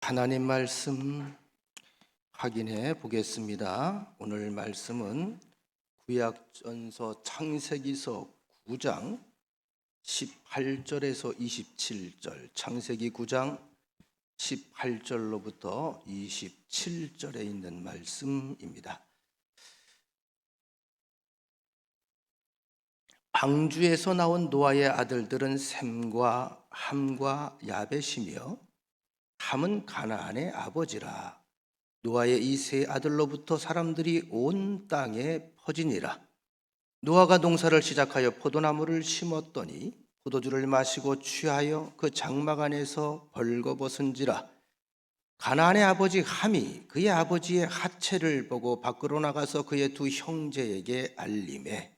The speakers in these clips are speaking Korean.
하나님 말씀 확인해 보겠습니다. 오늘 말씀은 구약전서 창세기서 9장 18절에서 27절, 창세기 9장 18절로부터 27절에 있는 말씀입니다. 방주에서 나온 노아의 아들들은 셈과 함과 야벳이며 함은 가나안의 아버지라. 노아의 이 세 아들로부터 사람들이 온 땅에 퍼지니라. 노아가 농사를 시작하여 포도나무를 심었더니 포도주를 마시고 취하여 그 장막 안에서 벌거벗은지라. 가나안의 아버지 함이 그의 아버지의 하체를 보고 밖으로 나가서 그의 두 형제에게 알림해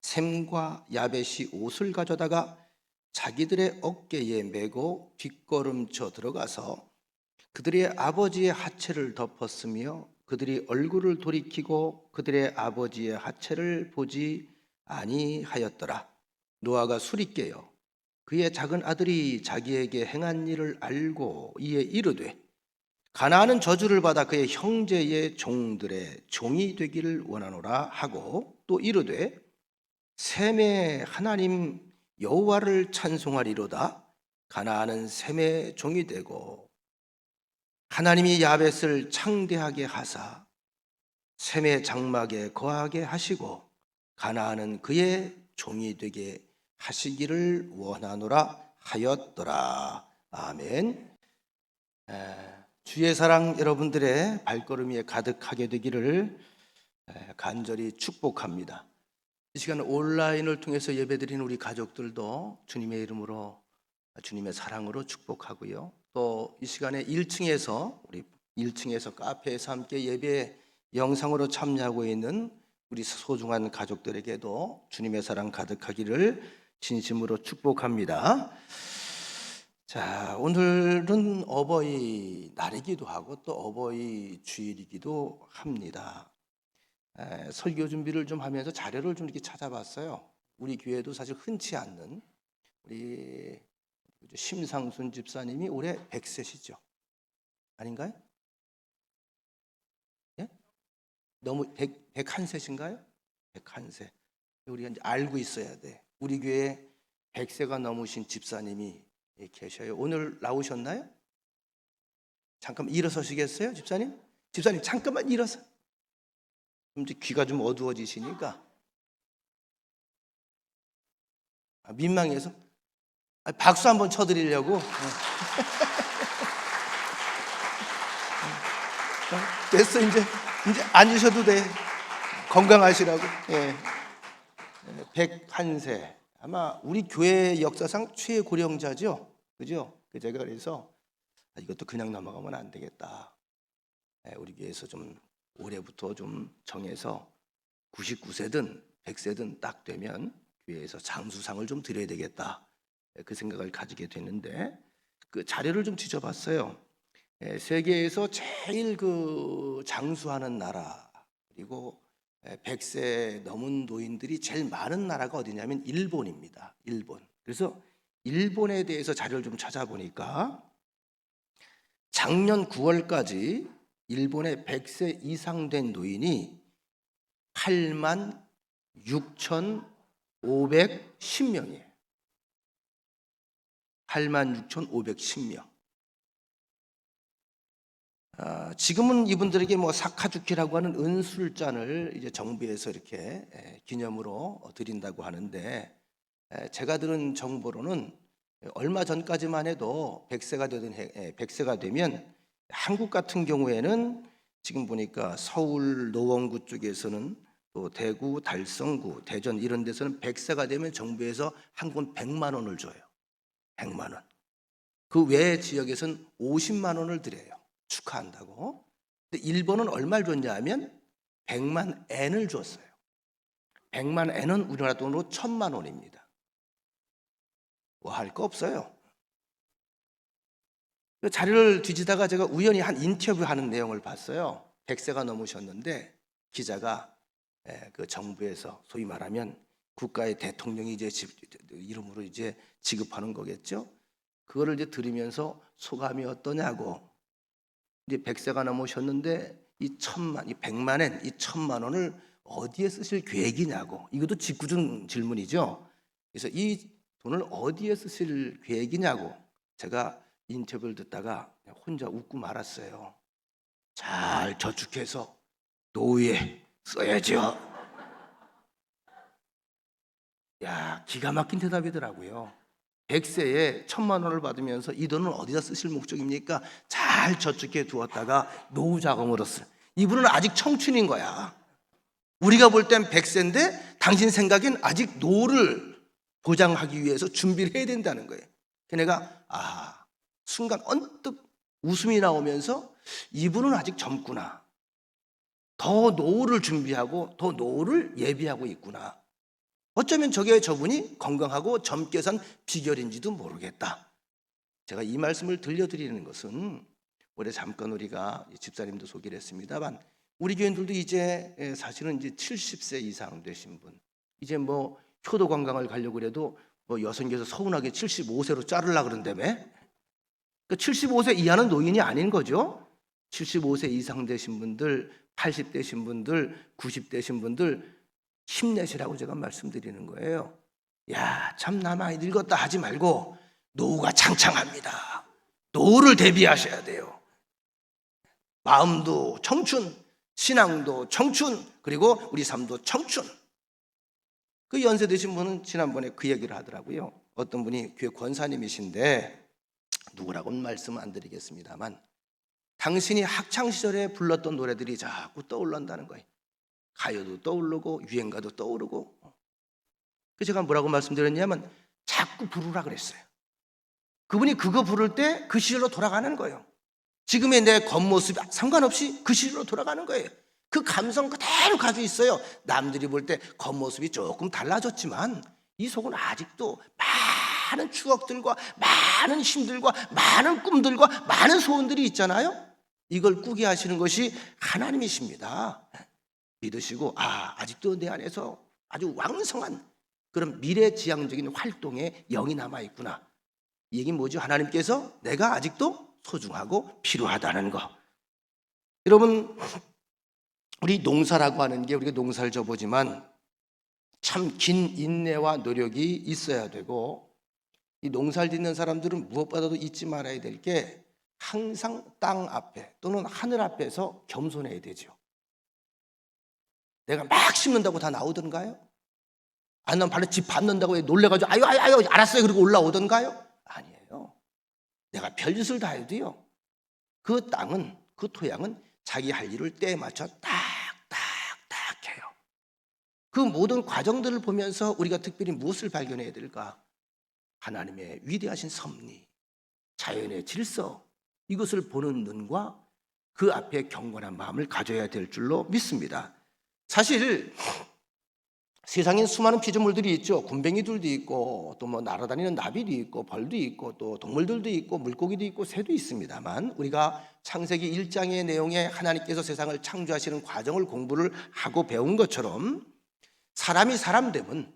셈과 야벳이 옷을 가져다가 자기들의 어깨에 메고 뒷걸음쳐 들어가서 그들의 아버지의 하체를 덮었으며 그들이 얼굴을 돌이키고 그들의 아버지의 하체를 보지 아니하였더라. 노아가 술이 깨어 그의 작은 아들이 자기에게 행한 일을 알고 이에 이르되 가나안은 저주를 받아 그의 형제의 종들의 종이 되기를 원하노라 하고 또 이르되 셈의 하나님 여호와를 찬송하리로다. 가나안은 셈의 종이 되고 하나님이 야벳을 창대하게 하사 셈의 장막에 거하게 하시고 가나안은 그의 종이 되게 하시기를 원하노라 하였더라. 아멘. 주의 사랑 여러분들의 발걸음 위에 가득하게 되기를 간절히 축복합니다. 이 시간 온라인을 통해서 예배드리는 우리 가족들도 주님의 이름으로 주님의 사랑으로 축복하고요. 또 이 시간에 1층에서 우리 1층에서 카페에서 함께 예배 영상으로 참여하고 있는 우리 소중한 가족들에게도 주님의 사랑 가득하기를 진심으로 축복합니다. 자, 오늘은 어버이날이기도 하고 또 어버이 주일이기도 합니다. 설교 준비를 좀 하면서 자료를 좀 이렇게 찾아봤어요. 우리 교회도 사실 흔치 않는 우리 심상순 집사님이 올해 100세시죠? 아닌가요? 예? 너무 101세신가요? 101세. 우리가 이제 알고 있어야 돼. 우리 교회에 100세가 넘으신 집사님이 계셔요. 오늘 나오셨나요? 잠깐만 일어서시겠어요, 집사님? 집사님 잠깐만 일어서. 이제 귀가 좀 어두워지시니까 민망해서 박수 한번 쳐드리려고. 됐어, 이제 앉으셔도 돼. 건강하시라고. 101세. 아마 우리 교회 역사상 최고령자죠, 그죠? 제가 그래서 이것도 그냥 넘어가면 안 되겠다. 우리 교회에서 좀 올해부터 좀 정해서 99세든 100세든 딱 되면 교회에서 장수상을 좀 드려야 되겠다. 그 생각을 가지게 되는데 그 자료를 좀 뒤져봤어요. 세계에서 제일 그 장수하는 나라 그리고 100세 넘은 노인들이 제일 많은 나라가 어디냐면 일본입니다. 일본. 그래서 일본에 대해서 자료를 좀 찾아보니까 작년 9월까지 일본의 100세 이상 된 노인이 8만 6,510명이에요. 8만 6,510명. 지금은 이분들에게 뭐 사카주키라고 하는 은술잔을 이제 정부에서 이렇게 기념으로 드린다고 하는데 제가 들은 정보로는 얼마 전까지만 해도 100세가 되면 한국 같은 경우에는 지금 보니까 서울 노원구 쪽에서는 또 대구, 달성구, 대전 이런 데서는 100세가 되면 정부에서 한 권 100만 원을 줘요. 100만 원. 그 외 지역에서는 50만 원을 드려요. 축하한다고. 근데 일본은 얼마를 줬냐 하면 100만 엔을 줬어요. 100만 엔은 우리나라 돈으로 1000만 원입니다. 뭐 할 거 없어요. 자료를 뒤지다가 제가 우연히 한 인터뷰하는 내용을 봤어요. 100세가 넘으셨는데 기자가 그 정부에서 소위 말하면 국가의 대통령이 이제 이름으로 이제 지급하는 거겠죠. 그거를 이제 들으면서 소감이 어떠냐고 이제 100세가 넘으셨는데 이 100만 엔, 이 1,000만 원을 어디에 쓰실 계획이냐고. 이것도 직구준 질문이죠. 그래서 이 돈을 어디에 쓰실 계획이냐고 제가 인터뷰를 듣다가 혼자 웃고 말았어요. 잘 저축해서 노후에 써야죠. 야, 기가 막힌 대답이더라고요. 100세에 1,000만 원을 받으면서 이 돈은 어디다 쓰실 목적입니까? 잘 저축해 두었다가 노후 자금으로 쓸. 이분은 아직 청춘인 거야. 우리가 볼 땐 100세인데 당신 생각엔 아직 노후를 보장하기 위해서 준비를 해야 된다는 거예요. 걔네가 순간 언뜻 웃음이 나오면서 이분은 아직 젊구나. 더 노후를 준비하고 더 노후를 예비하고 있구나. 어쩌면 저분이 건강하고 젊게 산 비결인지도 모르겠다. 제가 이 말씀을 들려드리는 것은 올해 잠깐 우리가 집사님도 소개를 했습니다만 우리 교인들도 이제 사실은 이제 70세 이상 되신 분, 이제 뭐 효도 관광을 가려고 그래도 뭐 여성께서 서운하게 75세로 자르려고 그런다며. 그러니까 75세 이하는 노인이 아닌 거죠. 75세 이상 되신 분들, 80 되신 분들, 90 되신 분들 힘내시라고 제가 말씀드리는 거예요. 야, 참 나 많이 늙었다 하지 말고 노후가 창창합니다. 노후를 대비하셔야 돼요. 마음도 청춘, 신앙도 청춘, 그리고 우리 삶도 청춘. 그 연세 드신 분은 지난번에 그 얘기를 하더라고요. 어떤 분이 교회 권사님이신데 누구라고는 말씀 안 드리겠습니다만 당신이 학창시절에 불렀던 노래들이 자꾸 떠올른다는 거예요. 가요도 떠오르고 유행가도 떠오르고. 그래서 제가 뭐라고 말씀드렸냐면 자꾸 부르라 그랬어요. 그분이 그거 부를 때 그 시절로 돌아가는 거예요. 지금의 내 겉모습이 상관없이 그 시절로 돌아가는 거예요. 그 감성 그대로 가지고 있어요. 남들이 볼 때 겉모습이 조금 달라졌지만 이 속은 아직도 많은 추억들과 많은 힘들과 많은 꿈들과 많은 소원들이 있잖아요. 이걸 꾸게 하시는 것이 하나님이십니다. 믿으시고 아직도 내 안에서 아주 왕성한 그런 미래지향적인 활동에 영이 남아있구나. 이 얘기는 뭐죠? 하나님께서 내가 아직도 소중하고 필요하다는 거. 여러분, 우리 농사라고 하는 게 우리가 농사를 져보지만 참 긴 인내와 노력이 있어야 되고 이 농사를 짓는 사람들은 무엇보다도 잊지 말아야 될 게 항상 땅 앞에 또는 하늘 앞에서 겸손해야 되죠. 내가 막 심는다고 다 나오던가요? 아니면 바로 집 밟는다고 놀래가지고 아유 알았어요 그리고 올라오던가요? 아니에요. 내가 별짓을 다 해도요 그 땅은, 그 토양은 자기 할 일을 때에 맞춰 딱딱딱 해요. 그 모든 과정들을 보면서 우리가 특별히 무엇을 발견해야 될까? 하나님의 위대하신 섭리, 자연의 질서, 이것을 보는 눈과 그 앞에 경건한 마음을 가져야 될 줄로 믿습니다. 사실 세상에 수많은 피조물들이 있죠. 굼벵이들도 있고 또 뭐 날아다니는 나비도 있고 벌도 있고 또 동물들도 있고 물고기도 있고 새도 있습니다만 우리가 창세기 1장의 내용에 하나님께서 세상을 창조하시는 과정을 공부를 하고 배운 것처럼 사람이 사람 되면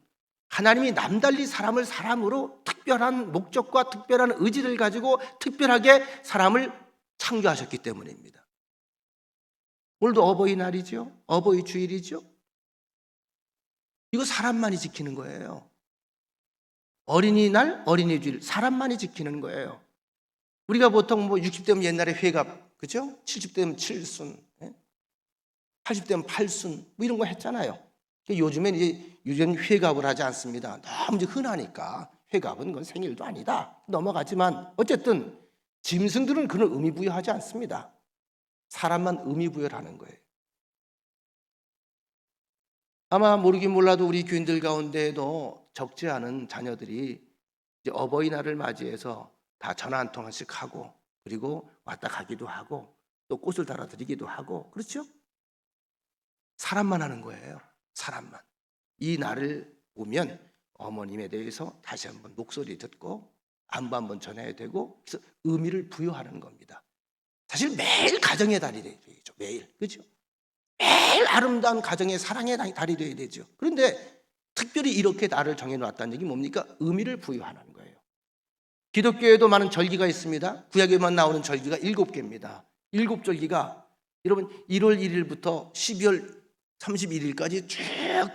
하나님이 남달리 사람을 사람으로 특별한 목적과 특별한 의지를 가지고 특별하게 사람을 창조하셨기 때문입니다. 오늘도 어버이날이죠. 어버이 주일이죠. 이거 사람만이 지키는 거예요. 어린이날, 어린이주일 사람만이 지키는 거예요. 우리가 보통 뭐 60대면 옛날에 회갑, 그죠? 70대면 7순, 80대면 8순 뭐 이런 거 했잖아요. 요즘엔 이제 회갑을 하지 않습니다. 너무 이제 흔하니까 회갑은 그건 생일도 아니다 넘어가지만 어쨌든 짐승들은 그런 의미 부여하지 않습니다. 사람만 의미 부여를 하는 거예요. 아마 모르긴 몰라도 우리 교인들 가운데에도 적지 않은 자녀들이 이제 어버이날을 맞이해서 다 전화 한 통씩 하고 그리고 왔다 가기도 하고 또 꽃을 달아드리기도 하고 그렇죠? 사람만 하는 거예요. 사람만. 이 날을 오면 어머님에 대해서 다시 한번 목소리 듣고 안부 한번 전해야 되고 그래서 의미를 부여하는 겁니다. 사실 매일 가정의 달이 되죠. 매일. 그렇죠? 매일 아름다운 가정의 사랑의 달이 되어야 되죠. 그런데 특별히 이렇게 날을 정해놨다는 얘기 뭡니까? 의미를 부여하는 거예요. 기독교에도 많은 절기가 있습니다. 구약에만 나오는 절기가 7개입니다. 일곱절기가 여러분 1월 1일부터 12월 31일까지 쭉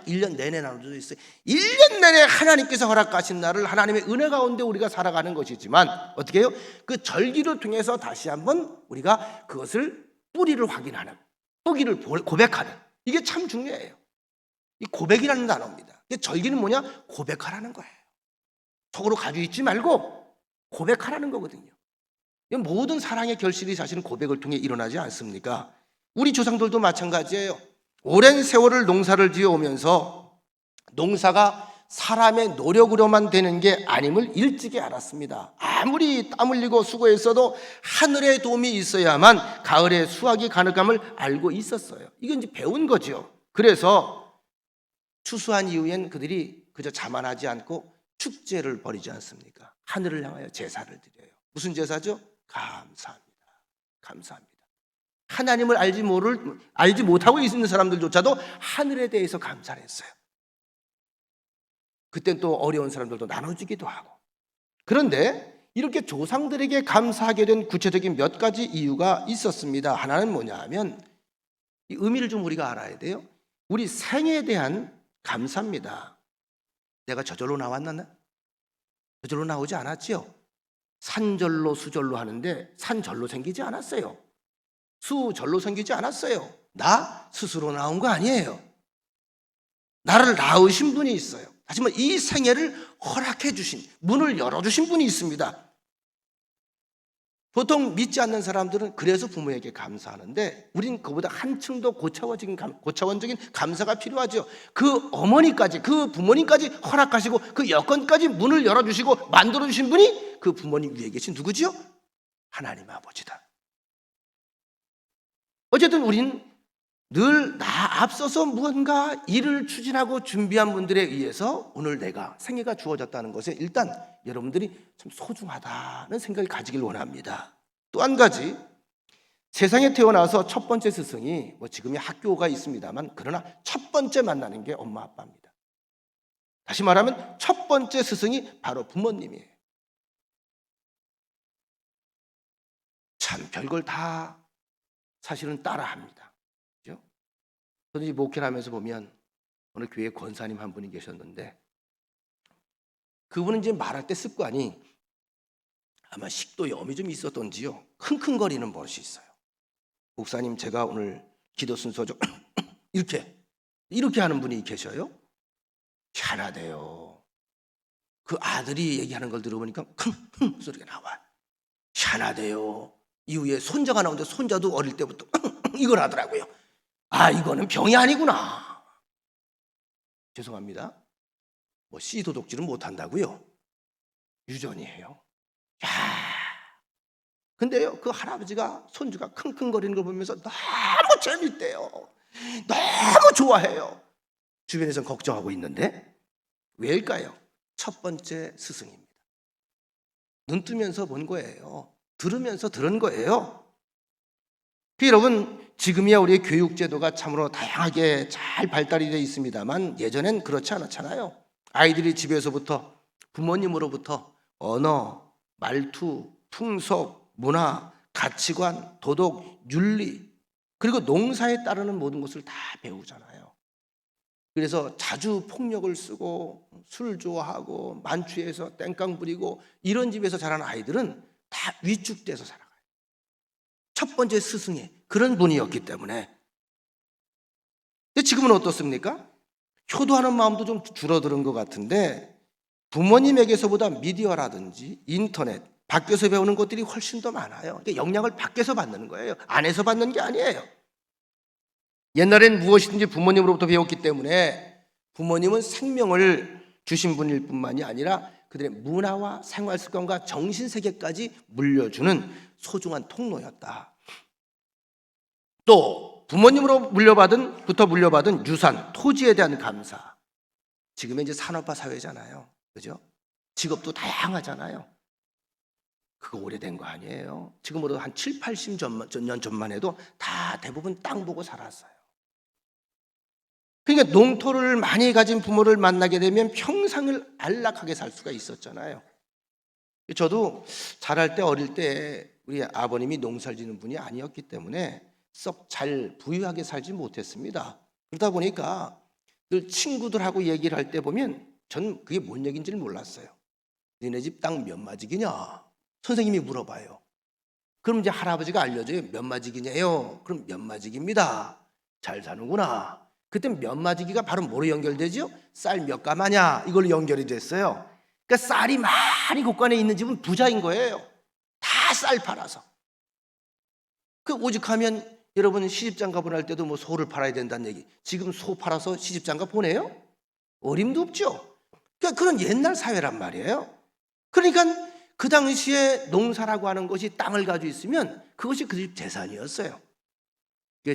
1년 내내 나눠져 있어요. 1년 내내 하나님께서 허락하신 날을 하나님의 은혜 가운데 우리가 살아가는 것이지만 어떻게 해요? 그 절기를 통해서 다시 한번 우리가 그것을 뿌리를 확인하는, 뿌기를 고백하는, 이게 참 중요해요. 이 고백이라는 단어입니다. 절기는 뭐냐? 고백하라는 거예요. 속으로 가지고 있지 말고 고백하라는 거거든요. 모든 사랑의 결실이 사실은 고백을 통해 일어나지 않습니까? 우리 조상들도 마찬가지예요. 오랜 세월을 농사를 지어오면서 농사가 사람의 노력으로만 되는 게 아님을 일찍이 알았습니다. 아무리 땀 흘리고 수고했어도 하늘의 도움이 있어야만 가을에 수확이 가능함을 알고 있었어요. 이건 이제 배운 거죠. 그래서 추수한 이후엔 그들이 그저 자만하지 않고 축제를 벌이지 않습니까? 하늘을 향하여 제사를 드려요. 무슨 제사죠? 감사합니다. 감사합니다. 하나님을 알지 못하고 있는 사람들조차도 하늘에 대해서 감사를 했어요. 그땐 또 어려운 사람들도 나눠주기도 하고. 그런데 이렇게 조상들에게 감사하게 된 구체적인 몇 가지 이유가 있었습니다. 하나는 뭐냐 하면 이 의미를 좀 우리가 알아야 돼요. 우리 생에 대한 감사입니다. 내가 저절로 나왔나? 저절로 나오지 않았지요. 산절로 수절로 하는데 산절로 생기지 않았어요. 수절로 생기지 않았어요. 나 스스로 나온 거 아니에요. 나를 낳으신 분이 있어요. 하지만 이 생애를 허락해 주신, 문을 열어주신 분이 있습니다. 보통 믿지 않는 사람들은 그래서 부모에게 감사하는데 우린 그보다 한층 더 고차원적인 감사가 필요하죠. 그 어머니까지, 그 부모님까지 허락하시고 그 여건까지 문을 열어주시고 만들어주신 분이 그 부모님 위에 계신 누구지요? 하나님 아버지다. 어쨌든 우린 늘 나 앞서서 무언가 일을 추진하고 준비한 분들에 의해서 오늘 내가 생애가 주어졌다는 것에 일단 여러분들이 참 소중하다는 생각을 가지길 원합니다. 또 한 가지, 세상에 태어나서 첫 번째 스승이 지금이 학교가 있습니다만 그러나 첫 번째 만나는 게 엄마 아빠입니다. 다시 말하면 첫 번째 스승이 바로 부모님이에요. 참 별걸 다 사실은 따라합니다. 저도 이 목회를 하면서 보면 어느 교회 권사님 한 분이 계셨는데 그분은 이제 말할 때 습관이 아마 식도염이 좀 있었던지요. 킁킁거리는 버릇이 있어요. 목사님 제가 오늘 기도 순서 좀 이렇게 하는 분이 계셔요. 희한하대요. 그 아들이 얘기하는 걸 들어보니까 킁킁 소리가 나와요. 희한하대요. 이후에 손자가 나오는데 손자도 어릴 때부터 이걸 하더라고요. 아, 이거는 병이 아니구나. 죄송합니다. 씨 도둑질은 못한다고요? 유전이 해요. 야, 근데요, 그 할아버지가 손주가 킁킁거리는 걸 보면서 너무 재밌대요. 너무 좋아해요. 주변에서는 걱정하고 있는데 왜일까요? 첫 번째 스승입니다. 눈 뜨면서 본 거예요. 들으면서 들은 거예요. 여러분, 지금이야 우리의 교육제도가 참으로 다양하게 잘 발달이 되어 있습니다만 예전엔 그렇지 않았잖아요. 아이들이 집에서부터 부모님으로부터 언어, 말투, 풍속, 문화, 가치관, 도덕, 윤리 그리고 농사에 따르는 모든 것을 다 배우잖아요. 그래서 자주 폭력을 쓰고 술 좋아하고 만취해서 땡깡 부리고 이런 집에서 자란 아이들은 다 위축돼서 살아가요. 첫 번째 스승이 그런 분이었기 때문에. 근데 지금은 어떻습니까? 효도하는 마음도 좀 줄어드는 것 같은데 부모님에게서보다 미디어라든지 인터넷, 밖에서 배우는 것들이 훨씬 더 많아요. 그러니까 영향을 밖에서 받는 거예요. 안에서 받는 게 아니에요. 옛날엔 무엇이든지 부모님으로부터 배웠기 때문에 부모님은 생명을 주신 분일 뿐만이 아니라 그들의 문화와 생활 습관과 정신세계까지 물려주는 소중한 통로였다. 또 부모님으로부터 물려받은 유산, 토지에 대한 감사. 지금은 이제 산업화 사회잖아요. 그죠? 직업도 다양하잖아요. 그거 오래된 거 아니에요. 지금으로 한 7, 80년 전만 해도 다 대부분 땅 보고 살았어요. 그러니까 농토를 많이 가진 부모를 만나게 되면 평생을 안락하게 살 수가 있었잖아요. 저도 자랄 때 어릴 때 우리 아버님이 농사를 짓는 분이 아니었기 때문에 썩 잘 부유하게 살지 못했습니다. 그러다 보니까 늘 친구들하고 얘기를 할 때 보면 전 그게 뭔 얘기인지를 몰랐어요. 너네 집 땅 몇 마지기냐? 선생님이 물어봐요. 그럼 이제 할아버지가 알려줘요. 몇 마지기냐요? 그럼 몇 마지기입니다. 잘 사는구나. 그때 몇 마지기가 바로 뭐로 연결되죠? 쌀 몇 가마냐? 이걸로 연결이 됐어요. 그러니까 쌀이 많이 곳간에 있는 집은 부자인 거예요. 다 쌀 팔아서. 그 오죽하면 여러분 시집장가 보낼 때도 뭐 소를 팔아야 된다는 얘기. 지금 소 팔아서 시집장가 보내요? 어림도 없죠. 그러니까 그런 옛날 사회란 말이에요. 그러니까 그 당시에 농사라고 하는 것이 땅을 가지고 있으면 그것이 그 집 재산이었어요.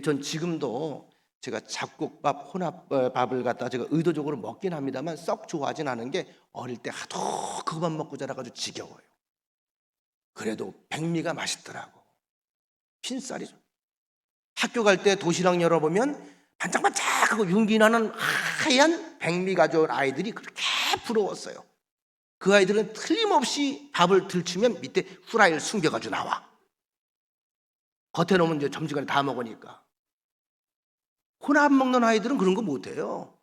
전 지금도 제가 잡곡밥, 혼합밥을 갖다 제가 의도적으로 먹긴 합니다만 썩 좋아하진 않은 게 어릴 때 하도 그것만 먹고 자라가지고 지겨워요. 그래도 백미가 맛있더라고. 흰쌀이죠. 학교 갈 때 도시락 열어보면 반짝반짝하고 윤기 나는 하얀 백미 가져온 아이들이 그렇게 부러웠어요. 그 아이들은 틀림없이 밥을 들추면 밑에 후라이를 숨겨가지고 나와. 겉에 놓으면 이제 점심시간에 다 먹으니까. 혼합 먹는 아이들은 그런 거 못해요.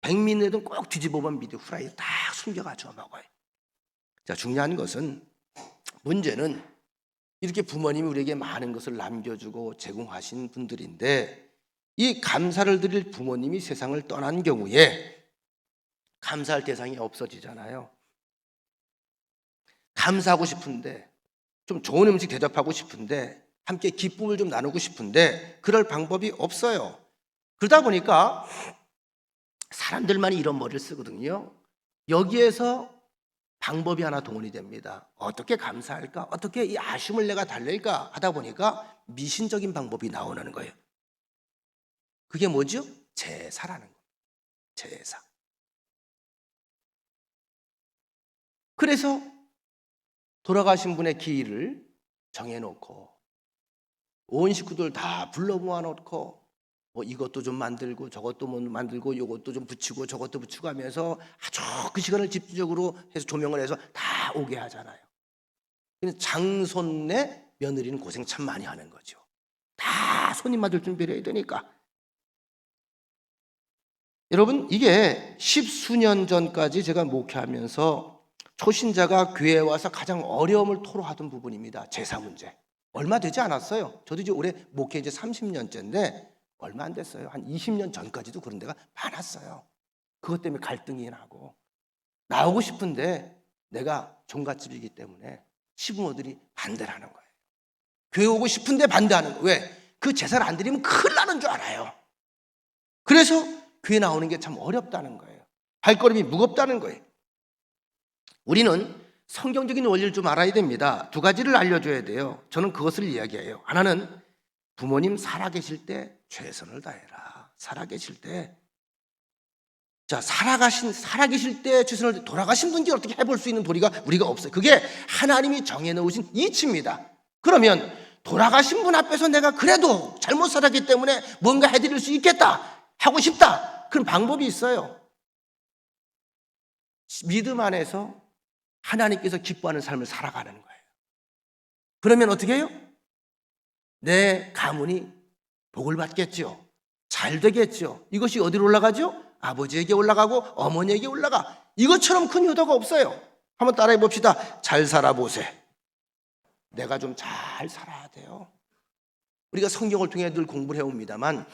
백미 애들은 꼭 뒤집어보면 밑에 후라이 딱 숨겨가지고 먹어요. 자, 중요한 것은 문제는 이렇게 부모님이 우리에게 많은 것을 남겨주고 제공하신 분들인데 이 감사를 드릴 부모님이 세상을 떠난 경우에 감사할 대상이 없어지잖아요. 감사하고 싶은데 좀 좋은 음식 대접하고 싶은데 함께 기쁨을 좀 나누고 싶은데 그럴 방법이 없어요. 그러다 보니까 사람들만이 이런 머리를 쓰거든요. 여기에서 방법이 하나 동원이 됩니다. 어떻게 감사할까? 어떻게 이 아쉬움을 내가 달랠까? 하다 보니까 미신적인 방법이 나오는 거예요. 그게 뭐죠? 제사라는 거예요. 제사. 그래서 돌아가신 분의 기일을 정해놓고 온 식구들 다 불러 모아놓고 뭐 이것도 좀 만들고 저것도 뭐 만들고 이것도 좀 붙이고 저것도 붙이고 하면서 아주 그 시간을 집중적으로 해서 조명을 해서 다 오게 하잖아요. 근데 장손네 며느리는 고생 참 많이 하는 거죠. 다 손님 맞을 준비를 해야 되니까. 여러분 이게 10수년 전까지 제가 목회하면서 초신자가 교회에 와서 가장 어려움을 토로하던 부분입니다. 제사 문제. 얼마 되지 않았어요. 저도 이제 올해 목회 이제 30년째인데 얼마 안 됐어요. 한 20년 전까지도 그런 데가 많았어요. 그것 때문에 갈등이 나고 나오고 싶은데 내가 종갓집이기 때문에 시부모들이 반대를 하는 거예요. 교회 오고 싶은데 반대하는 거예요. 왜? 그 제사를 안 드리면 큰일 나는 줄 알아요. 그래서 교회 나오는 게 참 어렵다는 거예요. 발걸음이 무겁다는 거예요. 우리는 성경적인 원리를 좀 알아야 됩니다. 두 가지를 알려줘야 돼요. 저는 그것을 이야기해요. 하나는 부모님 살아계실 때 최선을 다해라. 살아계실 때. 자, 살아계실 때 최선을 다해 돌아가신 분께 어떻게 해볼 수 있는 도리가 우리가 없어요. 그게 하나님이 정해놓으신 이치입니다. 그러면 돌아가신 분 앞에서 내가 그래도 잘못 살았기 때문에 뭔가 해드릴 수 있겠다. 하고 싶다. 그런 방법이 있어요. 믿음 안에서 하나님께서 기뻐하는 삶을 살아가는 거예요. 그러면 어떻게 해요? 내 가문이 복을 받겠죠. 잘 되겠죠. 이것이 어디로 올라가죠? 아버지에게 올라가고 어머니에게 올라가. 이것처럼 큰 효도가 없어요. 한번 따라해 봅시다. 잘 살아보세. 내가 좀 잘 살아야 돼요. 우리가 성경을 통해 늘 공부를 해옵니다만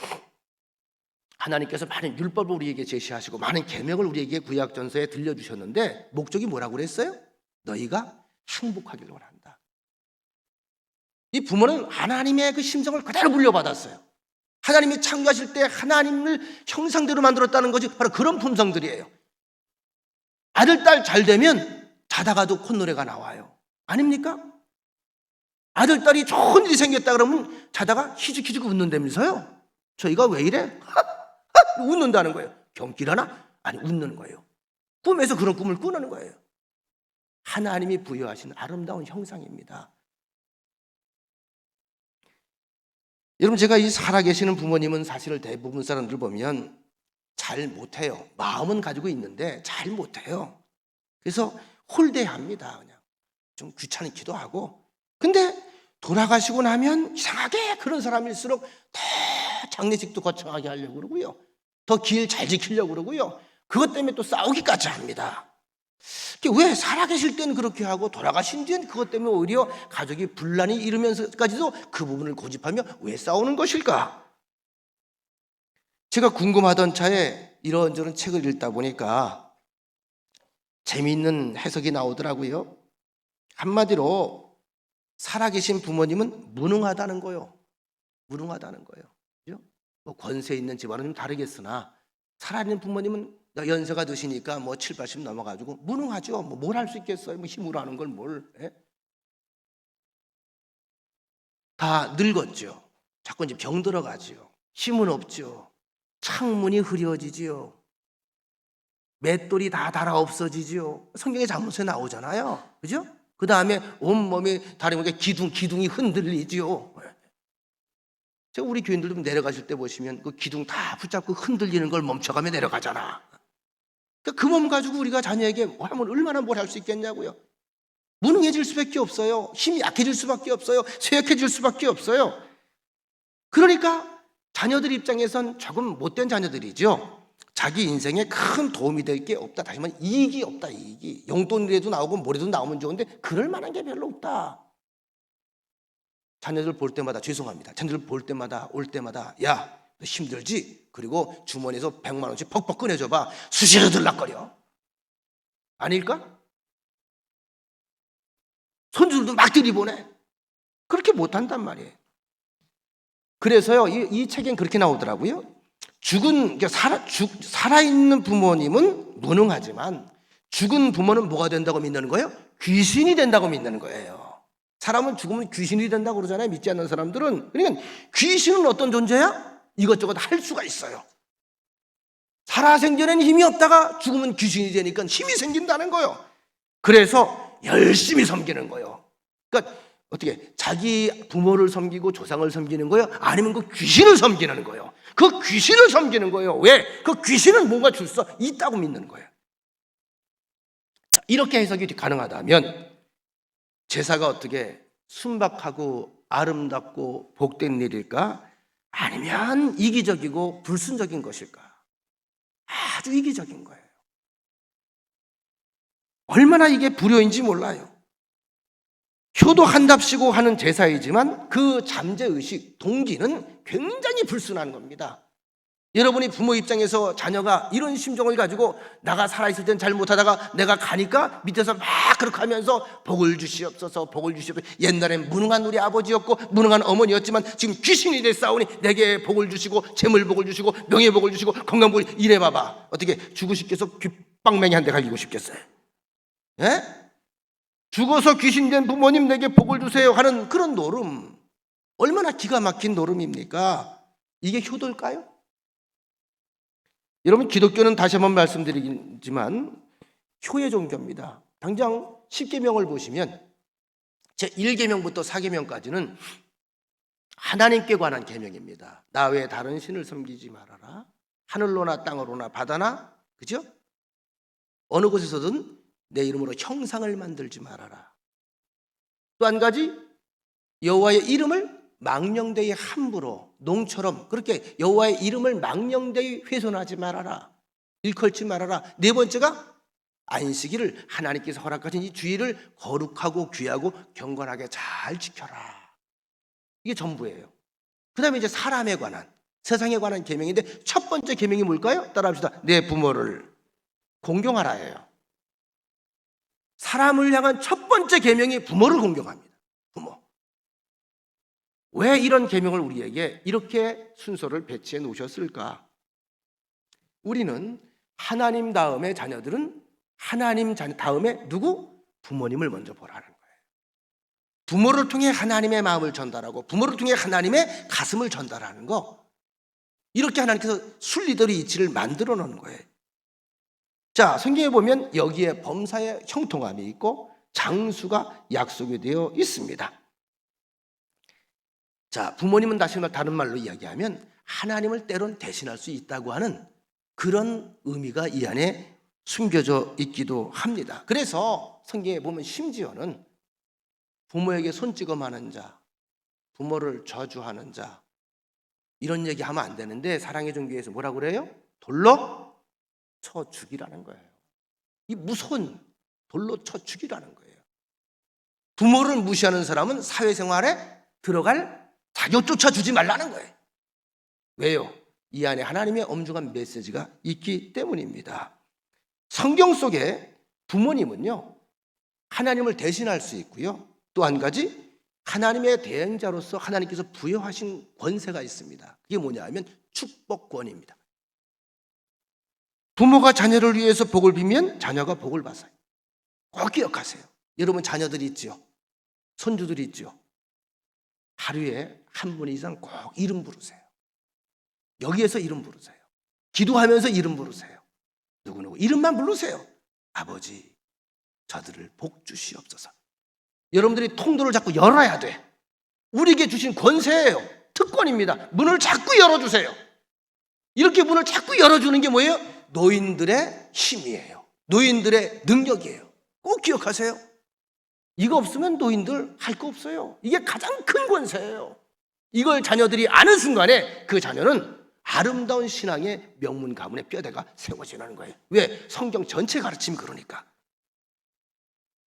하나님께서 많은 율법을 우리에게 제시하시고 많은 계명을 우리에게 구약전서에 들려주셨는데 목적이 뭐라고 그랬어요? 너희가 행복하기를 원한다. 이 부모는 하나님의 그 심정을 그대로 물려받았어요. 하나님이 창조하실 때 하나님을 형상대로 만들었다는 것이 바로 그런 품성들이에요. 아들, 딸 잘 되면 자다가도 콧노래가 나와요. 아닙니까? 아들, 딸이 좋은 일이 생겼다 그러면 자다가 희죽희죽 웃는다면서요. 저희가 왜 이래? 웃는다는 거예요. 경기라나? 아니, 웃는 거예요. 꿈에서 그런 꿈을 꾸는 거예요. 하나님이 부여하신 아름다운 형상입니다. 여러분, 제가 이 살아계시는 부모님은 사실 대부분 사람들 보면 잘 못해요. 마음은 가지고 있는데 잘 못해요. 그래서 홀대합니다. 그냥 좀 귀찮기도 하고. 근데 돌아가시고 나면 이상하게 그런 사람일수록 더 장례식도 거창하게 하려고 그러고요. 더 길 잘 지키려고 그러고요. 그것 때문에 또 싸우기까지 합니다. 왜 살아계실 때는 그렇게 하고 돌아가신 뒤엔 그것 때문에 오히려 가족이 분란이 일으면서까지도 그 부분을 고집하며 왜 싸우는 것일까? 제가 궁금하던 차에 이런저런 책을 읽다 보니까 재미있는 해석이 나오더라고요. 한마디로 살아계신 부모님은 무능하다는 거예요. 무능하다는 거예요. 그죠? 뭐 권세 있는 집안은 좀 다르겠으나 살아있는 부모님은 연세가 드시니까 뭐 7, 80 넘어가지고 무능하죠. 뭐 뭘 할 수 있겠어요. 뭐 힘으로 하는 걸 뭘. 예? 다 늙었죠. 자꾸 이제 병 들어가죠. 힘은 없죠. 창문이 흐려지지요. 맷돌이 다 닳아 없어지지요. 성경에 잠언에 나오잖아요. 그죠? 그 다음에 온몸이 다름없게 기둥이 흔들리지요. 제가 우리 교인들 좀 내려가실 때 보시면 그 기둥 다 붙잡고 흔들리는 걸 멈춰가며 내려가잖아. 그 몸 가지고 우리가 자녀에게 하면 얼마나 뭘 할 수 있겠냐고요. 무능해질 수밖에 없어요. 힘이 약해질 수밖에 없어요. 쇠약해질 수밖에 없어요. 그러니까 자녀들 입장에선 조금 못된 자녀들이죠. 자기 인생에 큰 도움이 될 게 없다. 다시 말하면 이익이 없다. 이익이. 용돈이라도 나오고 뭐라도 나오면 좋은데 그럴 만한 게 별로 없다. 자녀들 볼 때마다 죄송합니다. 자녀들 볼 때마다 올 때마다 야, 너 힘들지? 그리고 주머니에서 100만 원씩 퍽퍽 꺼내줘봐. 수시로 들락거려. 아닐까? 손주들도 막 들이보내. 그렇게 못한단 말이에요. 그래서요, 이 책엔 그렇게 나오더라고요. 살아있는 부모님은 무능하지만 죽은 부모는 뭐가 된다고 믿는 거예요? 귀신이 된다고 믿는 거예요. 사람은 죽으면 귀신이 된다고 그러잖아요. 믿지 않는 사람들은. 그러니까 귀신은 어떤 존재야? 이것저것 할 수가 있어요. 살아생전에는 힘이 없다가 죽으면 귀신이 되니까 힘이 생긴다는 거예요. 그래서 열심히 섬기는 거예요. 그러니까 어떻게 자기 부모를 섬기고 조상을 섬기는 거예요? 아니면 그 귀신을 섬기는 거예요? 그 귀신을 섬기는 거예요. 왜? 그 귀신은 뭔가 줄 수 있다고 믿는 거예요. 자, 이렇게 해석이 가능하다면 제사가 어떻게 순박하고 아름답고 복된 일일까? 아니면 이기적이고 불순적인 것일까? 아주 이기적인 거예요. 얼마나 이게 불효인지 몰라요. 효도한답시고 하는 제사이지만 그 잠재의식, 동기는 굉장히 불순한 겁니다. 여러분이 부모 입장에서 자녀가 이런 심정을 가지고 나가 살아있을 땐 잘못하다가 내가 가니까 밑에서 막 그렇게 하면서 복을 주시옵소서, 복을 주시옵소서. 옛날엔 무능한 우리 아버지였고 무능한 어머니였지만 지금 귀신이 됐사오니 내게 복을 주시고 재물복을 주시고 명예복을 주시고 건강복을 이래봐봐. 어떻게 죽고 싶겠어? 귓방맹이 한 대 갈기고 싶겠어요? 예? 죽어서 귀신 된 부모님 내게 복을 주세요 하는 그런 노름, 얼마나 기가 막힌 노름입니까? 이게 효도일까요? 여러분, 기독교는 다시 한번 말씀드리지만 효의 종교입니다. 당장 10계명을 보시면 제1계명부터 4계명까지는 하나님께 관한 계명입니다. 나 외에 다른 신을 섬기지 말아라. 하늘로나 땅으로나 바다나, 그죠? 어느 곳에서든 내 이름으로 형상을 만들지 말아라. 또 한 가지, 여호와의 이름을 망령되이 함부로 농처럼 그렇게 여호와의 이름을 망령되이 훼손하지 말아라. 일컬지 말아라. 네 번째가 안식일을 하나님께서 허락하신 이 주일을 거룩하고 귀하고 경건하게 잘 지켜라. 이게 전부예요. 그 다음에 이제 사람에 관한, 세상에 관한 계명인데 첫 번째 계명이 뭘까요? 따라합시다. 내 부모를 공경하라예요. 사람을 향한 첫 번째 계명이 부모를 공경합니다. 부모. 왜 이런 계명을 우리에게 이렇게 순서를 배치해 놓으셨을까? 우리는 하나님 다음에 자녀들은 하나님 다음에 누구? 부모님을 먼저 보라는 거예요. 부모를 통해 하나님의 마음을 전달하고 부모를 통해 하나님의 가슴을 전달하는 거, 이렇게 하나님께서 순리대로 이치를 만들어 놓은 거예요. 자, 성경에 보면 여기에 범사의 형통함이 있고 장수가 약속이 되어 있습니다. 자, 부모님은 다른 말로 이야기하면 하나님을 때론 대신할 수 있다고 하는 그런 의미가 이 안에 숨겨져 있기도 합니다. 그래서 성경에 보면 심지어는 부모에게 손찌검하는 자, 부모를 저주하는 자, 이런 얘기하면 안 되는데 사랑의 종교에서 뭐라고 그래요? 돌로 쳐 죽이라는 거예요. 이 무서운 돌로 쳐 죽이라는 거예요. 부모를 무시하는 사람은 사회생활에 들어갈 자격조차 주지 말라는 거예요. 왜요? 이 안에 하나님의 엄중한 메시지가 있기 때문입니다. 성경 속에 부모님은요, 하나님을 대신할 수 있고요, 또 한 가지 하나님의 대행자로서 하나님께서 부여하신 권세가 있습니다. 그게 뭐냐 하면 축복권입니다. 부모가 자녀를 위해서 복을 빌면 자녀가 복을 받아요. 꼭 기억하세요. 여러분 자녀들이 있죠, 손주들이 있죠. 하루에 한 분 이상 꼭 이름 부르세요. 여기에서 이름 부르세요. 기도하면서 이름 부르세요. 누구누구 이름만 부르세요. 아버지, 저들을 복 주시옵소서. 여러분들이 통도를 자꾸 열어야 돼. 우리에게 주신 권세예요. 특권입니다. 문을 자꾸 열어주세요. 이렇게 문을 자꾸 열어주는 게 뭐예요? 노인들의 힘이에요. 노인들의 능력이에요. 꼭 기억하세요. 이거 없으면 노인들 할 거 없어요. 이게 가장 큰 권세예요. 이걸 자녀들이 아는 순간에 그 자녀는 아름다운 신앙의 명문 가문의 뼈대가 세워지는 거예요. 왜? 성경 전체 가르침이 그러니까.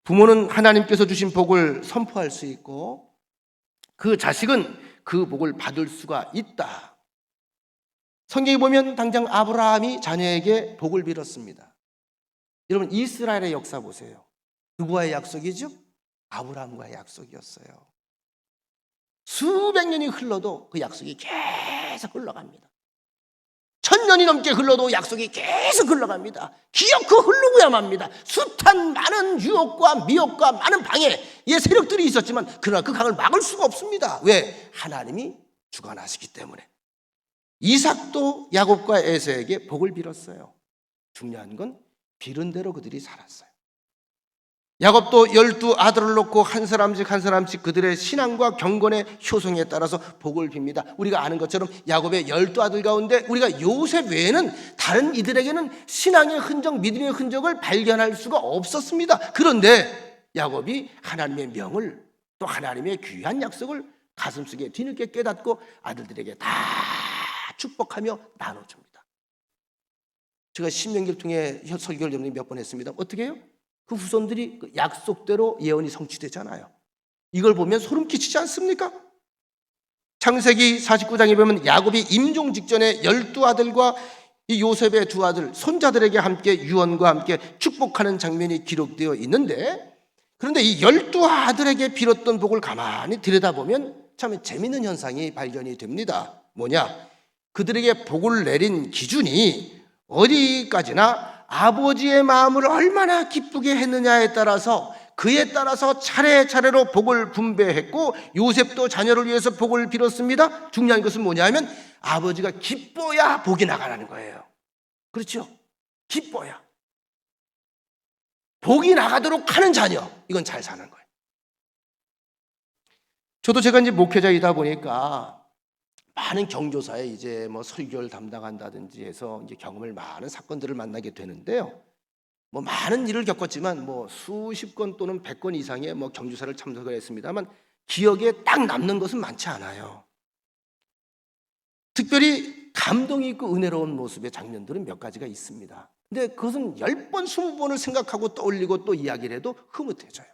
부모는 하나님께서 주신 복을 선포할 수 있고 그 자식은 그 복을 받을 수가 있다. 성경에 보면 당장 아브라함이 자녀에게 복을 빌었습니다. 여러분 이스라엘의 역사 보세요. 누구와의 약속이죠? 아브라함과의 약속이었어요. 수백 년이 흘러도 그 약속이 계속 흘러갑니다. 1000년이 넘게 흘러도 약속이 계속 흘러갑니다. 기어코 흐르고야 맙니다. 숱한 많은 유혹과 미혹과 많은 방해의 세력들이 있었지만 그러나 그 강을 막을 수가 없습니다. 왜? 하나님이 주관하시기 때문에. 이삭도 야곱과 에서에게 복을 빌었어요. 중요한 건 빌은 대로 그들이 살았어요. 야곱도 12 아들을 놓고 한 사람씩 한 사람씩 그들의 신앙과 경건의 효성에 따라서 복을 빕니다. 우리가 아는 것처럼 야곱의 12 아들 가운데 우리가 요셉 외에는 다른 이들에게는 신앙의 흔적, 믿음의 흔적을 발견할 수가 없었습니다. 그런데 야곱이 하나님의 명을 또 하나님의 귀한 약속을 가슴속에 뒤늦게 깨닫고 아들들에게 다 축복하며 나눠줍니다. 제가 신명기를 통해 설교를 여러분이 몇 번 했습니다. 어떻게 해요? 그 후손들이 그 약속대로 예언이 성취되잖아요. 이걸 보면 소름 끼치지 않습니까? 창세기 49장에 보면 야곱이 임종 직전에 12 아들과 이 요셉의 2 아들 손자들에게 함께 유언과 함께 축복하는 장면이 기록되어 있는데, 그런데 이 12 아들에게 빌었던 복을 가만히 들여다보면 참 재미있는 현상이 발견이 됩니다. 뭐냐? 그들에게 복을 내린 기준이 어디까지나 아버지의 마음을 얼마나 기쁘게 했느냐에 따라서 그에 따라서 차례차례로 복을 분배했고 요셉도 자녀를 위해서 복을 빌었습니다. 중요한 것은 뭐냐면 아버지가 기뻐야 복이 나가라는 거예요. 그렇죠? 기뻐야. 복이 나가도록 하는 자녀, 이건 잘 사는 거예요. 저도 제가 이제 목회자이다 보니까 많은 경조사에 이제 뭐 설교를 담당한다든지 해서 이제 경험을 많은 사건들을 만나게 되는데요. 뭐 많은 일을 겪었지만 뭐 수십 건 또는 100건 이상의 뭐 경조사를 참석을 했습니다만 기억에 딱 남는 것은 많지 않아요. 특별히 감동이 있고 은혜로운 모습의 장면들은 몇 가지가 있습니다. 근데 그것은 10번, 20번을 생각하고 떠올리고 또 이야기를 해도 흐뭇해져요.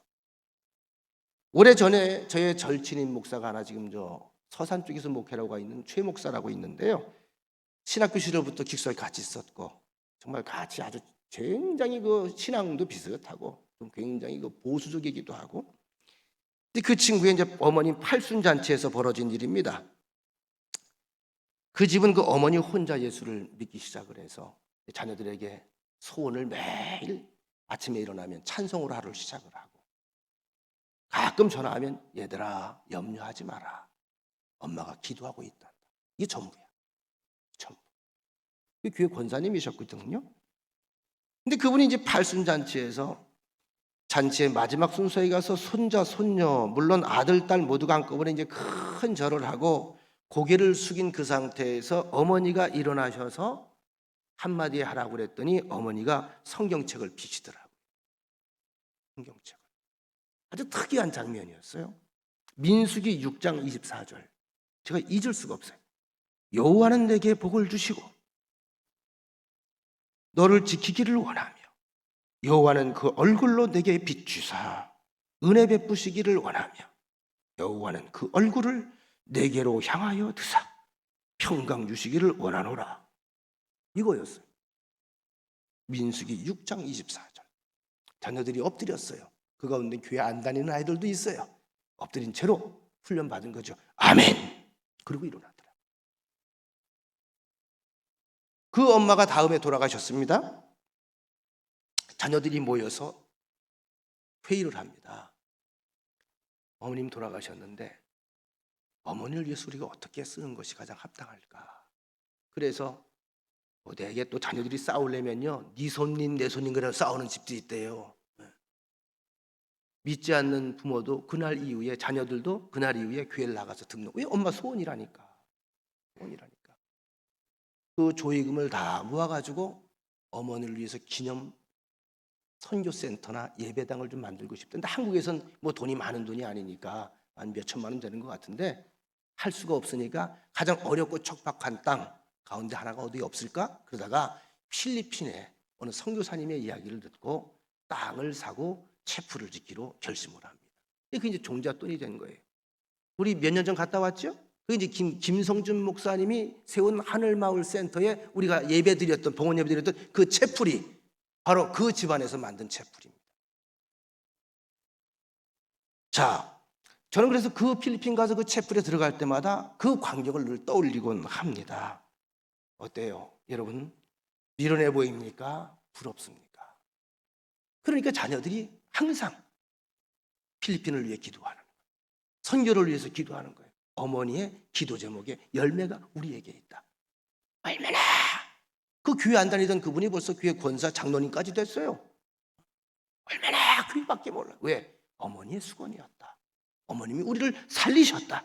오래전에 저의 절친인 목사가 하나 지금 서산 쪽에서 목회라고 있는 최 목사라고 있는데요. 신학교 시절부터 직설 같이 있었고 정말 같이 아주 굉장히 그 신앙도 비슷하고 좀 굉장히 그 보수적이기도 하고. 근데 그 친구의 이제 어머님 팔순잔치에서 벌어진 일입니다. 그 집은 그 어머니 혼자 예수를 믿기 시작을 해서 자녀들에게 소원을 매일 아침에 일어나면 찬송으로 하루를 시작을 하고 가끔 전화하면 얘들아 염려하지 마라. 엄마가 기도하고 있다. 이게 전부야. 전부. 교회 권사님이셨거든요. 근데 그분이 이제 팔순잔치에서 잔치의 마지막 순서에 가서 손자, 손녀, 물론 아들, 딸 모두가 한꺼번에 이제 큰 절을 하고 고개를 숙인 그 상태에서 어머니가 일어나셔서 한마디 하라고 그랬더니 어머니가 성경책을 비치더라고요. 성경책을. 아주 특이한 장면이었어요. 민수기 6장 24절. 제가 잊을 수가 없어요. 여호와는 내게 복을 주시고 너를 지키기를 원하며 여호와는 그 얼굴로 내게 비추사 은혜 베푸시기를 원하며 여호와는 그 얼굴을 내게로 향하여 드사 평강 주시기를 원하노라. 이거였어요. 민수기 6장 24절. 자녀들이 엎드렸어요. 그 가운데 교회 안 다니는 아이들도 있어요. 엎드린 채로 훈련받은 거죠. 아멘. 그리고 일어나더라. 그 엄마가 다음에 돌아가셨습니다. 자녀들이 모여서 회의를 합니다. 어머님 돌아가셨는데 어머니를 위해서 우리가 어떻게 쓰는 것이 가장 합당할까? 그래서 내게 또 자녀들이 싸우려면요, 네 손님 내 손님 그래 싸우는 집도 있대요. 믿지 않는 부모도 그날 이후에 자녀들도 그날 이후에 교회를 나가서 등록. 왜? 엄마 소원이라니까. 소원이라니까. 그 조의금을 다 모아가지고 어머니를 위해서 기념 선교센터나 예배당을 좀 만들고 싶던데 한국에선 뭐 돈이 많은 돈이 아니니까 한 몇 천만 원 되는 것 같은데 할 수가 없으니까 가장 어렵고 척박한 땅 가운데 하나가 어디 없을까? 그러다가 필리핀에 어느 선교사님의 이야기를 듣고 땅을 사고 체프를 짓기로 결심을 합니다. 그게 이제 종잣돈이 된 거예요. 우리 몇 년 전 갔다 왔죠? 그게 이제 김성준 목사님이 세운 하늘마을 센터에 우리가 예배 드렸던 봉헌 예배 드렸던 그 체풀이 바로 그 집안에서 만든 체풀입니다. 자, 저는 그래서 그 필리핀 가서 그 체풀에 들어갈 때마다 그 광경을 늘 떠올리곤 합니다. 어때요? 여러분, 미련해 보입니까? 부럽습니까? 그러니까 자녀들이 항상 필리핀을 위해 기도하는 거예요. 선교를 위해서 기도하는 거예요. 어머니의 기도 제목에 열매가 우리에게 있다. 얼마나 그 교회 안 다니던 그분이 벌써 교회 권사 장로님까지 됐어요. 얼마나 교회밖에 몰라. 왜? 어머니의 수건이었다. 어머님이 우리를 살리셨다.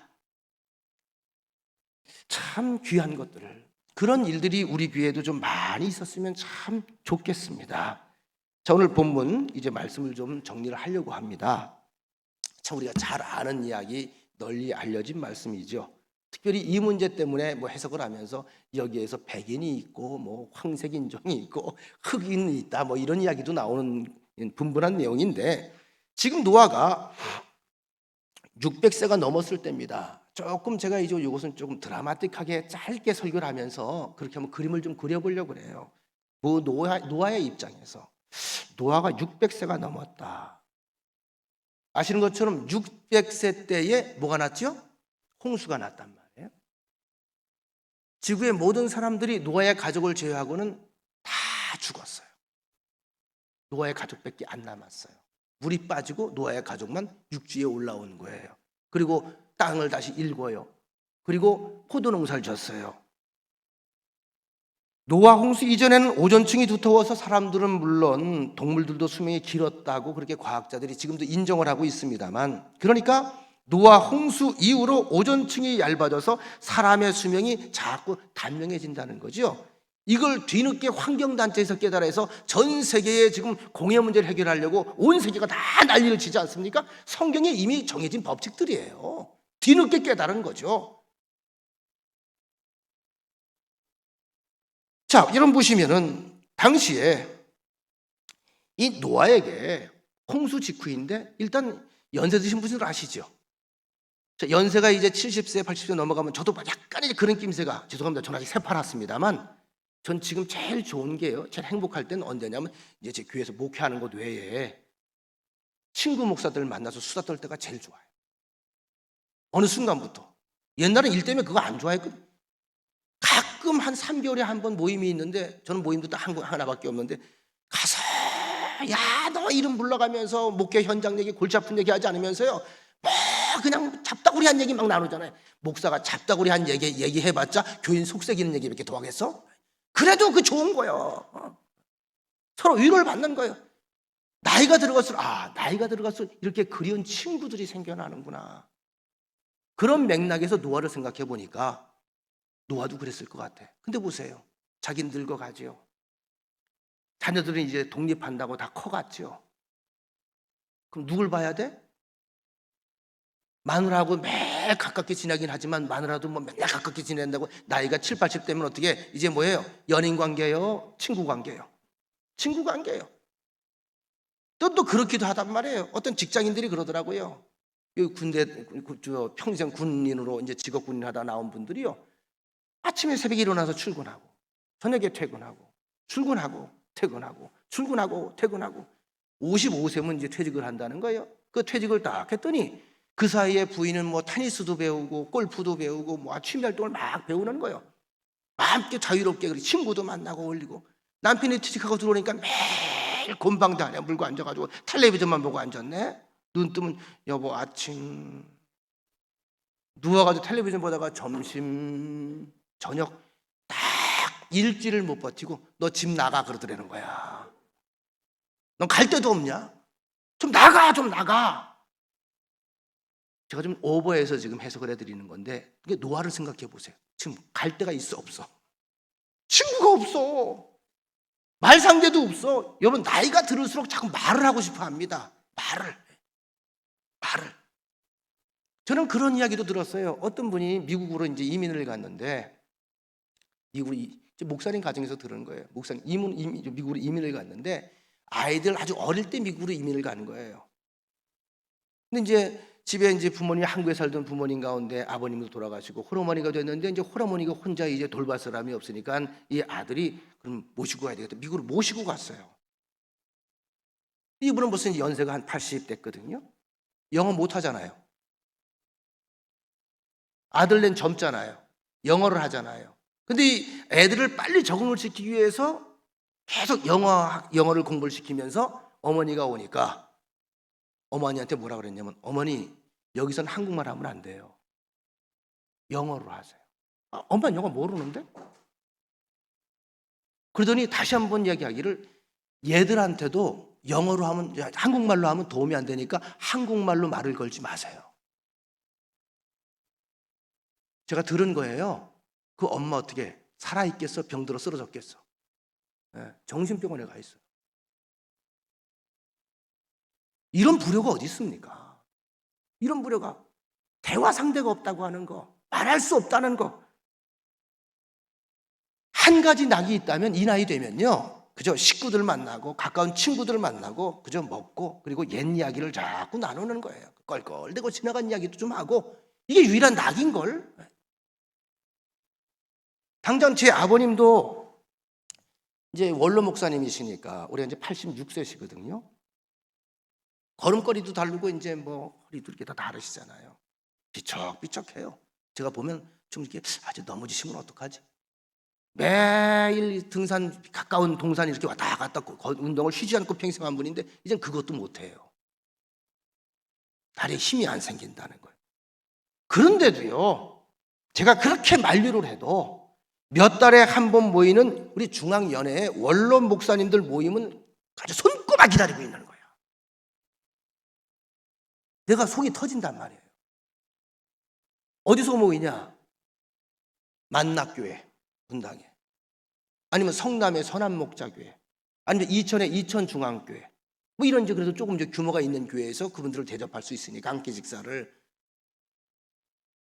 참 귀한 것들을, 그런 일들이 우리 교회에도 좀 많이 있었으면 참 좋겠습니다. 자, 오늘 본문 이제 말씀을 좀 정리를 하려고 합니다. 참 우리가 잘 아는 이야기, 널리 알려진 말씀이죠. 특별히 이 문제 때문에 뭐 해석을 하면서 여기에서 백인이 있고 뭐 황색 인종이 있고 흑인이 있다 뭐 이런 이야기도 나오는 분분한 내용인데, 지금 노아가 600세가 넘었을 때입니다. 조금 제가 이제 이것은 조금 드라마틱하게 짧게 설교를 하면서 그렇게 한번 그림을 좀 그려보려고 그래요. 뭐 노아의 입장에서 노아가 600세가 넘었다. 아시는 것처럼 600세 때에 뭐가 났죠? 홍수가 났단 말이에요. 지구의 모든 사람들이 노아의 가족을 제외하고는 다 죽었어요. 노아의 가족밖에 안 남았어요. 물이 빠지고 노아의 가족만 육지에 올라온 거예요. 그리고 땅을 다시 일궈요. 그리고 포도 농사를 졌어요. 노아 홍수 이전에는 오존층이 두터워서 사람들은 물론 동물들도 수명이 길었다고 그렇게 과학자들이 지금도 인정을 하고 있습니다만, 그러니까 노아 홍수 이후로 오존층이 얇아져서 사람의 수명이 자꾸 단명해진다는 거죠. 이걸 뒤늦게 환경단체에서 깨달아서 전 세계에 지금 공해 문제를 해결하려고 온 세계가 다 난리를 치지 않습니까? 성경에 이미 정해진 법칙들이에요. 뒤늦게 깨달은 거죠. 자, 여러분 보시면은 당시에 이 노아에게 홍수 직후인데 일단 연세 드신 분들 아시죠? 자, 연세가 이제 70세, 80세 넘어가면 저도 약간 이제 그런 낌새가, 죄송합니다. 저는 아직 새파랗습니다만 전 지금 제일 좋은 게요, 제일 행복할 때는 언제냐면 이제 제 교회에서 목회하는 것 외에 친구 목사들 만나서 수다 떨 때가 제일 좋아요. 어느 순간부터. 옛날엔 일 때문에 그거 안 좋아했거든. 가끔 한 3개월에 한 번 모임이 있는데, 저는 모임도 딱 하나밖에 없는데 가서 야, 너 이름 불러가면서 목회 현장 얘기, 골치 아픈 얘기 하지 않으면서요, 뭐 그냥 잡다구리한 얘기 막 나누잖아요. 목사가 잡다구리한 얘기 해봤자 교인 속삭이는 얘기밖에 더 하겠어? 그래도 그 좋은 거예요. 서로 위로를 받는 거예요. 나이가 들어갈수록 나이가 들어갈수록 이렇게 그리운 친구들이 생겨나는구나. 그런 맥락에서 노아를 생각해 보니까 노아도 그랬을 것 같아. 근데 보세요, 자기는 늙어가죠. 자녀들은 이제 독립한다고 다 커갔죠. 그럼 누굴 봐야 돼? 마누라하고 매일 가깝게 지내긴 하지만 마누라도 뭐 맨날 가깝게 지낸다고 나이가 7, 80 되면 어떻게 이제 뭐예요? 연인 관계예요? 친구 관계예요? 친구 관계예요. 또 그렇기도 하단 말이에요. 어떤 직장인들이 그러더라고요. 평생 군인으로 이제 직업 군인 하다 나온 분들이요. 아침에 새벽에 일어나서 출근하고 저녁에 퇴근하고 출근하고 퇴근하고 출근하고 퇴근하고 55세면 이제 퇴직을 한다는 거예요. 그 퇴직을 딱 했더니 그 사이에 부인은 뭐 테니스도 배우고 골프도 배우고 뭐 취미 활동을 막 배우는 거예요. 마음껏 자유롭게 그리 친구도 만나고 어울리고 남편이 퇴직하고 들어오니까 매일 곰방대 안에 물고 앉아가지고 텔레비전만 보고 앉았네. 눈 뜨면 여보 아침, 누워가지고 텔레비전 보다가 점심, 저녁 딱 일주일을 못 버티고 너 집 나가 그러더라는 거야. 넌 갈 데도 없냐? 좀 나가, 좀 나가. 제가 좀 오버해서 지금 해석을 해드리는 건데 이게 노화를 생각해 보세요. 지금 갈 데가 있어 없어? 친구가 없어. 말 상대도 없어. 여러분 나이가 들을수록 자꾸 말을 하고 싶어 합니다. 말을. 저는 그런 이야기도 들었어요. 어떤 분이 미국으로 이제 이민을 갔는데 목사님 가정에서 들은 거예요. 목사님 미국으로 이민을 갔는데 아이들 아주 어릴 때 미국으로 이민을 가는 거예요. 근데 이제 집에 이제 부모님이 한국에 살던 부모님 가운데 아버님도 돌아가시고 홀어머니가 됐는데 이제 홀어머니가 혼자 이제 돌볼 사람이 없으니까 이 아들이 그럼 모시고 가야 되겠다. 미국으로 모시고 갔어요. 이분은 무슨 연세가 한 80 됐거든요. 영어 못 하잖아요. 아들낸 젊잖아요. 영어를 하잖아요. 근데 이 애들을 빨리 적응을 시키기 위해서 계속 영어를 공부를 시키면서 어머니가 오니까 어머니한테 뭐라 그랬냐면 어머니 여기선 한국말 하면 안 돼요. 영어로 하세요. 엄마 영어 모르는데? 그러더니 다시 한번 이야기하기를 얘들한테도 영어로 하면 한국말로 하면 도움이 안 되니까 한국말로 말을 걸지 마세요. 제가 들은 거예요. 그 엄마 어떻게 살아있겠어? 병들어 쓰러졌겠어? 정신병원에 가 있어요. 이런 불효가 어디 있습니까? 이런 불효가 대화 상대가 없다고 하는 거, 말할 수 없다는 거. 한 가지 낙이 있다면 이 나이 되면요, 그저 식구들 만나고 가까운 친구들 만나고 그저 먹고 그리고 옛 이야기를 자꾸 나누는 거예요. 껄껄대고 지나간 이야기도 좀 하고 이게 유일한 낙인 걸. 당장 제 아버님도 이제 원로 목사님이시니까 우리가 이제 86세시거든요. 걸음걸이도 다르고 이제 뭐 허리도 이렇게 다 다르시잖아요. 비척비척해요. 제가 보면 좀 이렇게 아주 넘어지시면 어떡하지? 매일 등산 가까운 동산 이렇게 왔다 갔다 운동을 쉬지 않고 평생 한 분인데 이젠 그것도 못해요. 다리에 힘이 안 생긴다는 거예요. 그런데도요, 제가 그렇게 만류를 해도 몇 달에 한 번 모이는 우리 중앙연회의 원로 목사님들 모임은 아주 손꼽아 기다리고 있는 거예요. 내가 속이 터진단 말이에요. 어디서 모이냐? 만낙교회 분당에, 아니면 성남의 선한목자교회, 아니면 이천의 이천중앙교회, 뭐 이런 이제 그래도 조금 이제 규모가 있는 교회에서 그분들을 대접할 수 있으니까 한 끼 식사를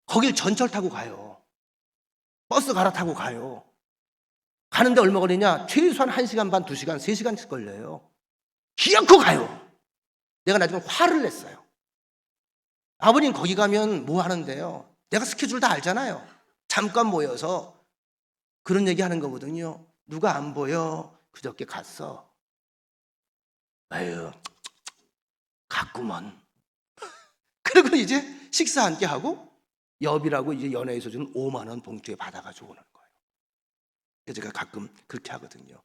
거길 전철 타고 가요. 버스 갈아타고 가요. 가는데 얼마 걸리냐? 최소한 1시간 반, 2시간, 3시간씩 걸려요. 기어코 가요. 내가 나중에 화를 냈어요. 아버님 거기 가면 뭐 하는데요? 내가 스케줄 다 알잖아요. 잠깐 모여서 그런 얘기 하는 거거든요. 누가 안 보여? 그저께 갔어. 아유, 갔구먼. 그리고 이제 식사 함께 하고 엽이라고 이제 연회에서 주는 5만 원 봉투에 받아가지고 오는 거예요. 그래서 제가 가끔 그렇게 하거든요.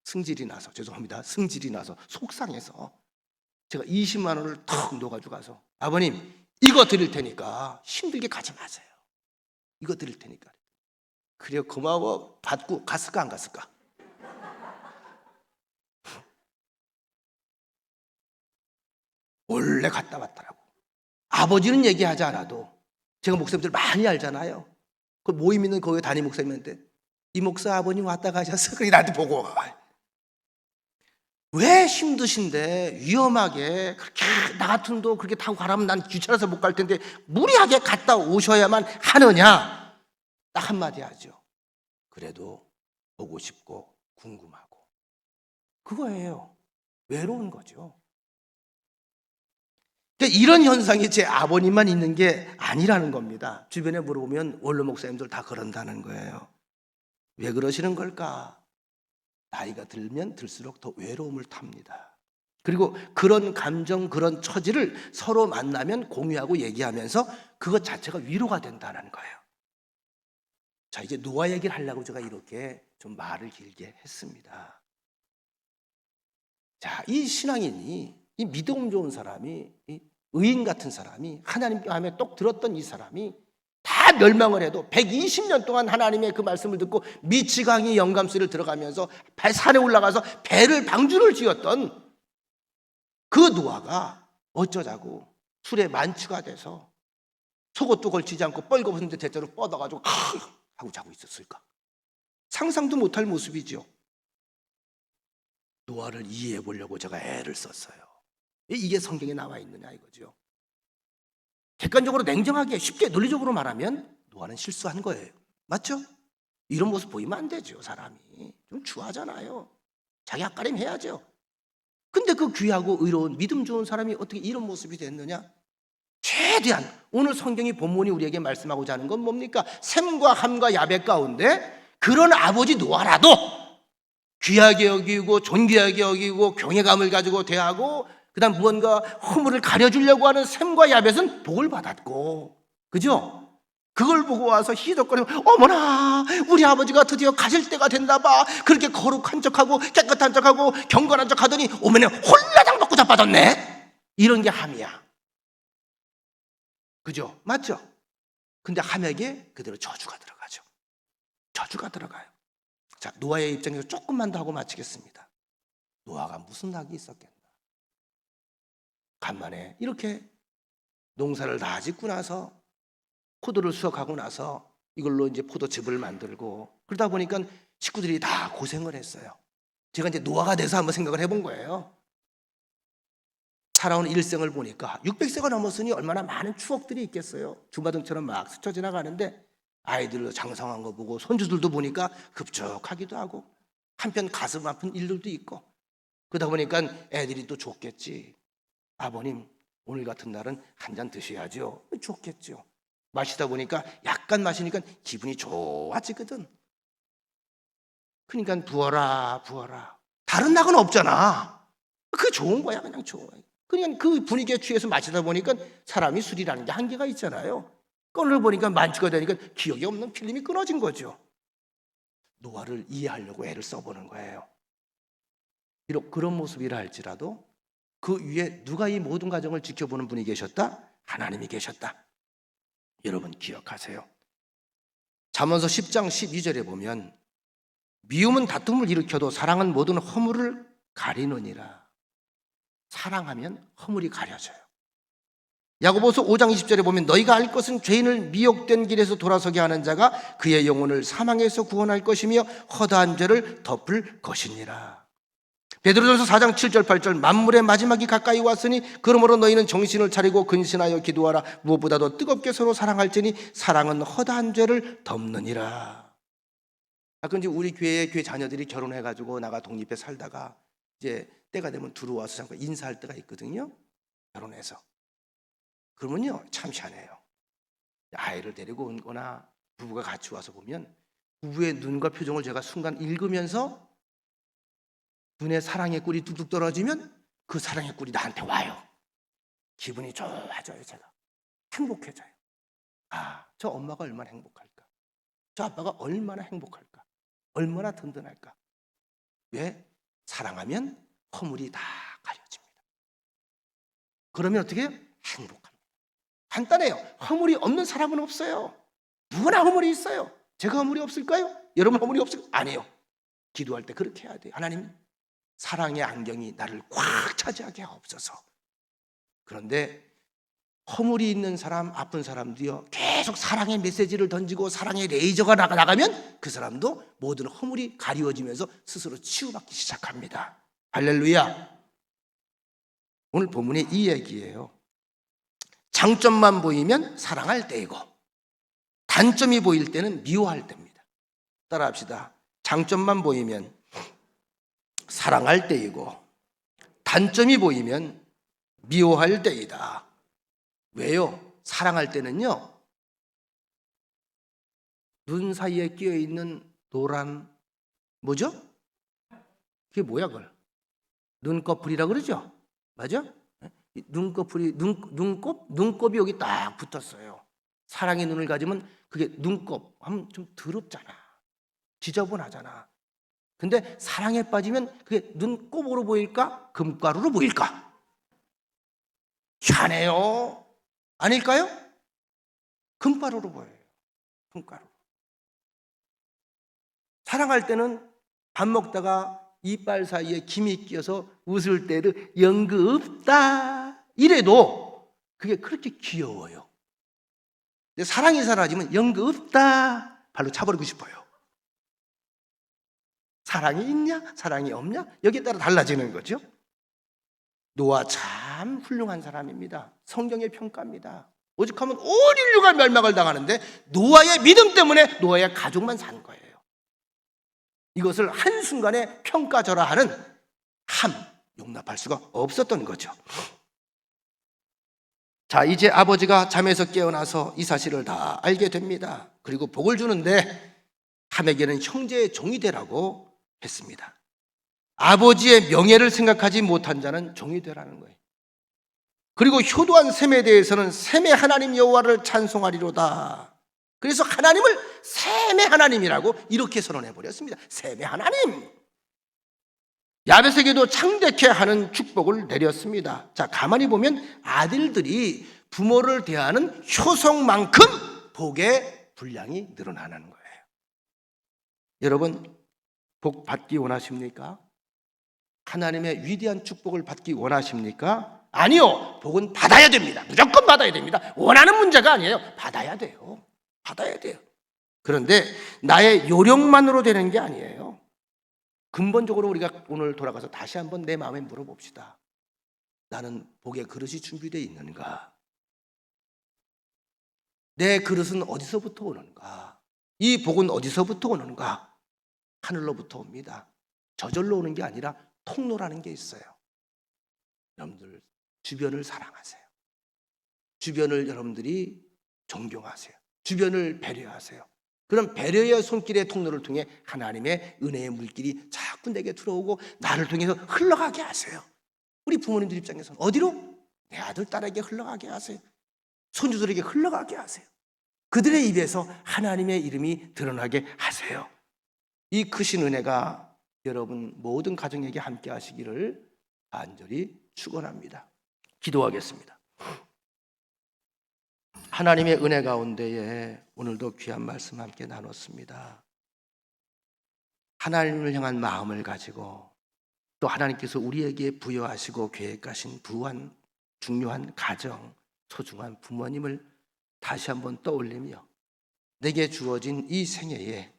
승질이 나서, 죄송합니다. 승질이 나서 속상해서 제가 20만 원을 턱 넣어가지고 가서 아버님 이거 드릴 테니까 힘들게 가지 마세요. 이거 드릴 테니까. 그래 고마워 받고 갔을까 안 갔을까? 원래 갔다 왔더라고. 아버지는 얘기하지 않아도 제가 목사님들 많이 알잖아요. 그 모임 있는 거기 담임 목사님한테 이 목사 아버님 왔다 가셨어? 그래 나한테 보고 와. 왜 힘드신데 위험하게 그렇게 나 같은 도 그렇게 타고 가라면 난 귀찮아서 못 갈 텐데 무리하게 갔다 오셔야만 하느냐? 딱 한마디 하죠. 그래도 보고 싶고 궁금하고. 그거예요. 외로운 거죠. 그러니까 이런 현상이 제 아버님만 있는 게 아니라는 겁니다. 주변에 물어보면 원로 목사님들 다 그런다는 거예요. 왜 그러시는 걸까? 나이가 들면 들수록 더 외로움을 탑니다. 그리고 그런 감정, 그런 처지를 서로 만나면 공유하고 얘기하면서 그것 자체가 위로가 된다는 거예요. 자, 이제 노아 얘기를 하려고 제가 이렇게 좀 말을 길게 했습니다. 자, 이 신앙인이, 이 믿음 좋은 사람이, 이 의인 같은 사람이, 하나님 마음에 똑 들었던 이 사람이 다 멸망을 해도 120년 동안 하나님의 그 말씀을 듣고 미치광이 영감수를 들어가면서 산에 올라가서 배를 방주를 지었던 그 노아가 어쩌자고 술에 만취가 돼서 속옷도 걸치지 않고 뻘거벗은데 대자로 뻗어가지고 하고 자고 있었을까? 상상도 못할 모습이죠. 노아를 이해해 보려고 제가 애를 썼어요. 이게 성경에 나와 있느냐 이거죠. 객관적으로 냉정하게 쉽게 논리적으로 말하면 노아는 실수한 거예요. 맞죠? 이런 모습 보이면 안 되죠. 사람이 좀 추하잖아요. 자기 앞가림 해야죠. 근데 그 귀하고 의로운 믿음 좋은 사람이 어떻게 이런 모습이 됐느냐? 최대한 오늘 성경이 본문이 우리에게 말씀하고자 하는 건 뭡니까? 셈과 함과 야벳 가운데 그런 아버지 노아라도 귀하게 여기고 존귀하게 여기고 경외감을 가지고 대하고 그다음 무언가 허물을 가려주려고 하는 셈과 야벳은 복을 받았고, 그죠? 그걸 보고 와서 희덕거리고 어머나 우리 아버지가 드디어 가실 때가 됐나 봐. 그렇게 거룩한 척하고 깨끗한 척하고 경건한 척하더니 오면은 홀라당 먹고 자빠졌네. 이런 게 함이야. 그죠? 맞죠? 근데 함에게 그대로 저주가 들어가죠. 저주가 들어가요. 자, 노아의 입장에서 조금만 더 하고 마치겠습니다. 노아가 무슨 낙이 있었겠나? 간만에 이렇게 농사를 다 짓고 나서 포도를 수확하고 나서 이걸로 이제 포도즙을 만들고 그러다 보니까 식구들이 다 고생을 했어요. 제가 이제 노아가 돼서 한번 생각을 해본 거예요. 살아온 일생을 보니까 600세가 넘었으니 얼마나 많은 추억들이 있겠어요. 주마등처럼 막 스쳐 지나가는데 아이들 장성한 거 보고 손주들도 보니까 흡족하기도 하고 한편 가슴 아픈 일들도 있고 그러다 보니까 애들이 또 좋겠지. 아버님 오늘 같은 날은 한 잔 드셔야죠. 좋겠죠. 마시다 보니까 약간 마시니까 기분이 좋아지거든. 그러니까 부어라 부어라. 다른 낙은 없잖아. 그게 좋은 거야. 그냥 좋아. 그냥 그 분위기에 취해서 마시다 보니까 사람이 술이라는 게 한계가 있잖아요. 꺼내 보니까 만취가 되니까 기억이 없는 필름이 끊어진 거죠. 노아를 이해하려고 애를 써보는 거예요. 비록 그런 모습이라 할지라도 그 위에 누가 이 모든 과정을 지켜보는 분이 계셨다? 하나님이 계셨다. 여러분 기억하세요. 잠언서 10장 12절에 보면 미움은 다툼을 일으켜도 사랑은 모든 허물을 가리느니라. 사랑하면 허물이 가려져요. 야고보서 5장 20절에 보면 너희가 알 것은 죄인을 미혹된 길에서 돌아서게 하는 자가 그의 영혼을 사망에서 구원할 것이며 허다한 죄를 덮을 것이니라. 베드로전서 4장 7절 8절 만물의 마지막이 가까이 왔으니 그러므로 너희는 정신을 차리고 근신하여 기도하라. 무엇보다도 뜨겁게 서로 사랑할지니 사랑은 허다한 죄를 덮느니라. 가끔 이제 우리 교회 자녀들이 결혼해가지고 나가 독립해 살다가 이제 때가 되면 들어와서 잠깐 인사할 때가 있거든요. 결혼해서. 그러면요 참 희한해요. 아이를 데리고 온 거나 부부가 같이 와서 보면 부부의 눈과 표정을 제가 순간 읽으면서 눈에 사랑의 꿀이 뚝뚝 떨어지면 그 사랑의 꿀이 나한테 와요. 기분이 좋아져요. 제가 행복해져요. 아, 저 엄마가 얼마나 행복할까? 저 아빠가 얼마나 행복할까? 얼마나 든든할까? 왜? 사랑하면 허물이 다 가려집니다. 그러면 어떻게 해요? 행복합니다. 간단해요. 허물이 없는 사람은 없어요. 누구나 허물이 있어요. 제가 허물이 없을까요? 여러분 허물이 없을까요? 아니에요. 기도할 때 그렇게 해야 돼요. 하나님 사랑의 안경이 나를 꽉 차지하게 하옵소서. 그런데 허물이 있는 사람, 아픈 사람도요 계속 사랑의 메시지를 던지고 사랑의 레이저가 나가면 그 사람도 모든 허물이 가리워지면서 스스로 치유받기 시작합니다. 할렐루야. 오늘 본문이 이 얘기예요. 장점만 보이면 사랑할 때이고 단점이 보일 때는 미워할 때입니다. 따라합시다. 장점만 보이면 사랑할 때이고 단점이 보이면 미워할 때이다. 왜요? 사랑할 때는요, 눈 사이에 끼어있는 노란 뭐죠? 그게 뭐야 그걸? 눈꺼풀이라 그러죠? 맞아? 눈꺼풀이 눈곱이 여기 딱 붙었어요. 사랑의 눈을 가지면 그게 눈곱 하면 좀 더럽잖아. 지저분하잖아. 근데 사랑에 빠지면 그게 눈곱으로 보일까? 금가루로 보일까? 희한해요. 아닐까요? 금가루로 보여요. 금가루. 사랑할 때는 밥 먹다가 이빨 사이에 김이 끼어서 웃을 때를 연그 없다 이래도 그게 그렇게 귀여워요. 근데 사랑이 사라지면 연그 없다 발로 차버리고 싶어요. 사랑이 있냐 사랑이 없냐 여기에 따라 달라지는 거죠. 노아 참 훌륭한 사람입니다. 성경의 평가입니다. 오죽하면 온 인류가 멸망을 당하는데 노아의 믿음 때문에 노아의 가족만 산 거예요. 이것을 한순간에 평가절하하는 용납할 수가 없었던 거죠. 자, 이제 아버지가 잠에서 깨어나서 이 사실을 다 알게 됩니다. 그리고 복을 주는데 함에게는 형제의 종이 되라고 했습니다. 아버지의 명예를 생각하지 못한 자는 종이 되라는 거예요. 그리고 효도한 셈에 대해서는 셈의 하나님 여호와를 찬송하리로다. 그래서 하나님을 셈의 하나님이라고 이렇게 선언해 버렸습니다. 셈의 하나님. 야벳에게도 창대케 하는 축복을 내렸습니다. 자, 가만히 보면 아들들이 부모를 대하는 효성만큼 복의 분량이 늘어나는 거예요. 여러분, 복 받기 원하십니까? 하나님의 위대한 축복을 받기 원하십니까? 아니요. 복은 받아야 됩니다. 무조건 받아야 됩니다. 원하는 문제가 아니에요. 받아야 돼요. 받아야 돼요. 그런데 나의 요령만으로 되는 게 아니에요. 근본적으로 우리가 오늘 돌아가서 다시 한번 내 마음에 물어봅시다. 나는 복의 그릇이 준비되어 있는가? 내 그릇은 어디서부터 오는가? 이 복은 어디서부터 오는가? 하늘로부터 옵니다. 저절로 오는 게 아니라 통로라는 게 있어요. 여러분들 주변을 사랑하세요. 주변을 여러분들이 존경하세요. 주변을 배려하세요. 그럼 배려의 손길의 통로를 통해 하나님의 은혜의 물길이 자꾸 내게 들어오고 나를 통해서 흘러가게 하세요. 우리 부모님들 입장에서는 어디로? 내 아들, 딸에게 흘러가게 하세요. 손주들에게 흘러가게 하세요. 그들의 입에서 하나님의 이름이 드러나게 하세요. 이 크신 은혜가 여러분 모든 가정에게 함께 하시기를 간절히 축원합니다. 기도하겠습니다. 하나님의 은혜 가운데에 오늘도 귀한 말씀 함께 나눴습니다. 하나님을 향한 마음을 가지고 또 하나님께서 우리에게 부여하시고 계획하신 부한 중요한 가정, 소중한 부모님을 다시 한번 떠올리며 내게 주어진 이 생애에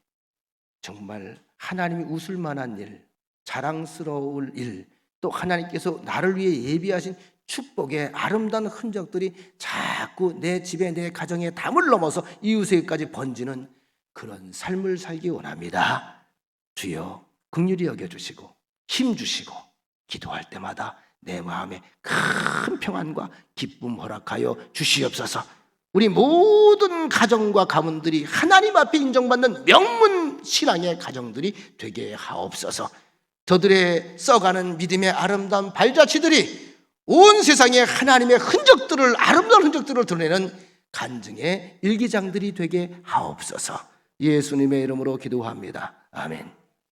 정말 하나님이 웃을 만한 일, 자랑스러울 일, 또 하나님께서 나를 위해 예비하신 축복의 아름다운 흔적들이 자꾸 내 집에 내 가정의 담을 넘어서 이웃에게까지 번지는 그런 삶을 살기 원합니다. 주여 긍휼히 여겨주시고 힘주시고 기도할 때마다 내 마음에 큰 평안과 기쁨 허락하여 주시옵소서. 우리 모든 가정과 가문들이 하나님 앞에 인정받는 명문 신앙의 가정들이 되게 하옵소서. 저들의 써가는 믿음의 아름다운 발자취들이 온 세상에 하나님의 흔적들을, 아름다운 흔적들을 드러내는 간증의 일기장들이 되게 하옵소서. 예수님의 이름으로 기도합니다. 아멘.